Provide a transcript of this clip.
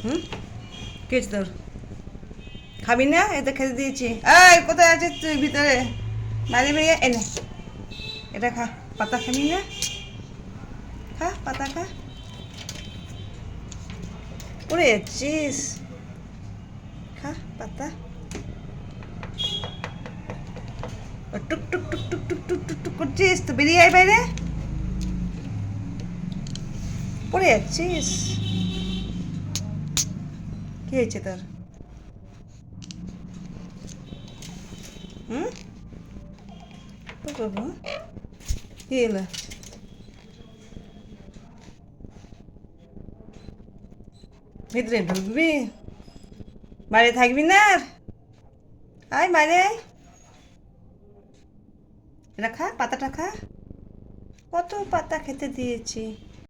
হুম, কি হয়েছে তোর? খাবি না? এটা খেতে দিয়েছি। এই কোথায় আছিস তুই ভিতরে? বাইরে বেরিয়ে এনে এটা খা। পাতা খাবি না? খা পাতা খা। পড়ে যাচ্ছিস। খা পাতা। টুক টুক টুক টুক টুক টুক টুক টুক করছিস তো, বেরিয়ে আয় বাইরে। পড়ে যাচ্ছিস। কি হয়েছে তোর? হুম, কি করবো? কি এলো? ভিতরে ঢুকবি? বাইরে থাকবি না আর? আয় বাইরে আয়। এটা খা, পাতাটা খা। কত পাতা খেতে দিয়েছি।